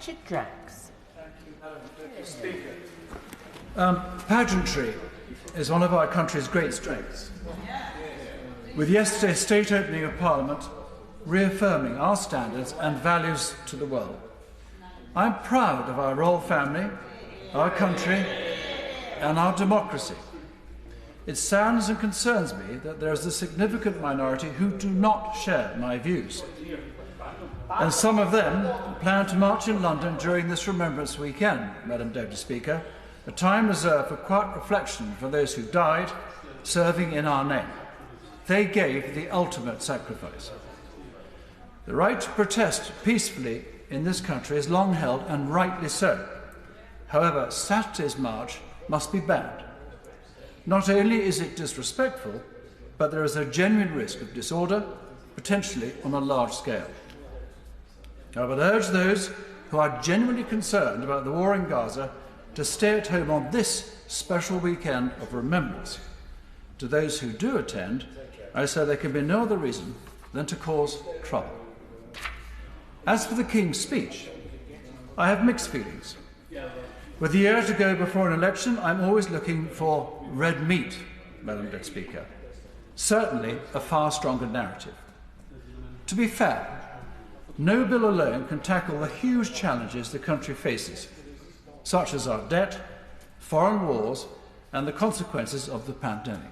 Richard Drax. Thank you, Madam Speaker. Pageantry is one of our country's great strengths. With yesterday's state opening of Parliament reaffirming our standards and values to the world, I'm proud of our royal family, our country, and our democracy. It saddens and concerns me that there is a significant minority who do not share my views. And some of them plan to march in London during this Remembrance Weekend, Madam Deputy Speaker, a time reserved for quiet reflection for those who died serving in our name. They gave the ultimate sacrifice. The right to protest peacefully in this country is long held, and rightly so. However, Saturday's march must be banned. Not only is it disrespectful, but there is a genuine risk of disorder, potentially on a large scale. I would urge those who are genuinely concerned about the war in Gaza to stay at home on this special weekend of remembrance. To those who do attend, I say there can be no other reason than to cause trouble. As for the King's speech, I have mixed feelings. With a year to go before an election, I'm always looking for red meat, Madam Deputy Speaker. Certainly a far stronger narrative. To be fair, no bill alone can tackle the huge challenges the country faces, such as our debt, foreign wars, and the consequences of the pandemic.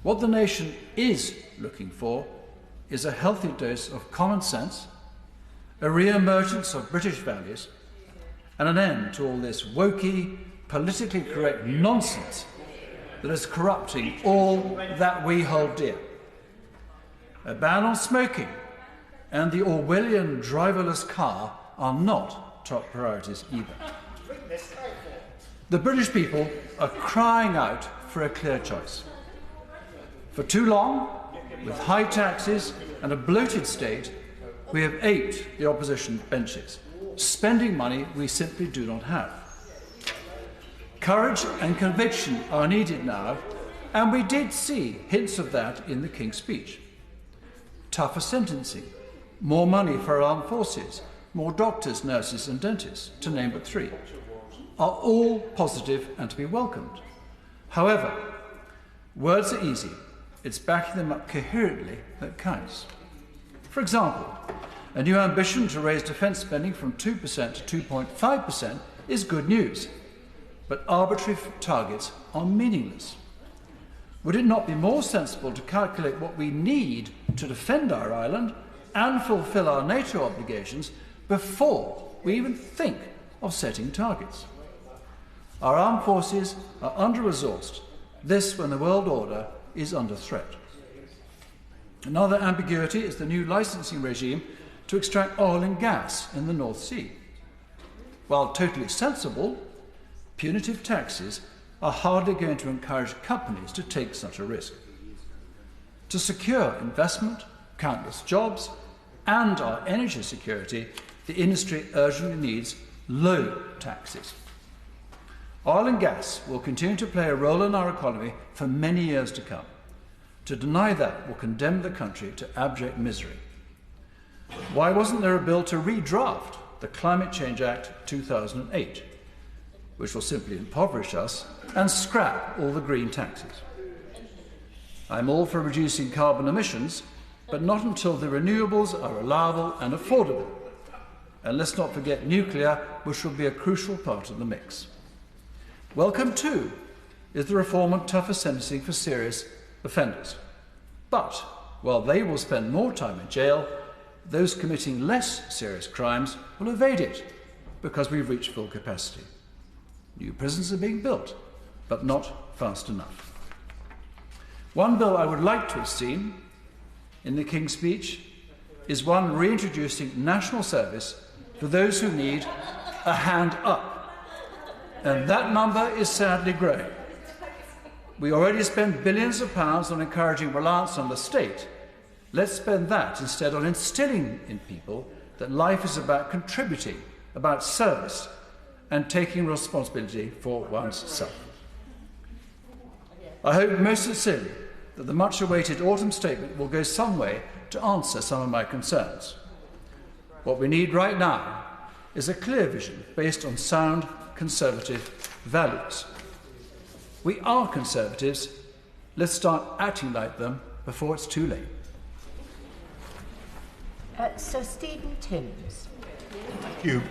What the nation is looking for is a healthy dose of common sense, a re-emergence of British values, and an end to all this wokey, politically correct nonsense that is corrupting all that we hold dear. A ban on smoking and the Orwellian driverless car are not top priorities either. The British people are crying out for a clear choice. For too long, with high taxes and a bloated state, we have aped the opposition benches, spending money we simply do not have. Courage and conviction are needed now, and we did see hints of that in the King's speech. Tougher sentencing, more money for our armed forces, more doctors, nurses and dentists, to name but three, are all positive and to be welcomed. However, words are easy. It's backing them up coherently that counts. For example, a new ambition to raise defence spending from 2% to 2.5% is good news, but arbitrary targets are meaningless. Would it not be more sensible to calculate what we need to defend our island and fulfil our NATO obligations before we even think of setting targets? Our armed forces are under-resourced, this when the world order is under threat. Another ambiguity is the new licensing regime to extract oil and gas in the North Sea. While totally sensible, punitive taxes are hardly going to encourage companies to take such a risk. To secure investment, countless jobs, and our energy security, the industry urgently needs low taxes. Oil and gas will continue to play a role in our economy for many years to come. To deny that will condemn the country to abject misery. Why wasn't there a bill to redraft the Climate Change Act 2008, which will simply impoverish us and scrap all the green taxes? I'm all for reducing carbon emissions, but not until the renewables are reliable and affordable. And let's not forget nuclear, which will be a crucial part of the mix. Welcome, too, is the reform of tougher sentencing for serious offenders. But while they will spend more time in jail, those committing less serious crimes will evade it because we've reached full capacity. New prisons are being built, but not fast enough. One bill I would like to have seen in the King's speech is one reintroducing national service for those who need a hand up. And that number is sadly growing. We already spend billions of pounds on encouraging reliance on the state. Let's spend that instead on instilling in people that life is about contributing, about service, and taking responsibility for one's self. I hope most sincerely that the much-awaited autumn statement will go some way to answer some of my concerns. What we need right now is a clear vision based on sound conservative values. We are Conservatives. Let's start acting like them before it's too late. Sir Stephen Timms. Thank you.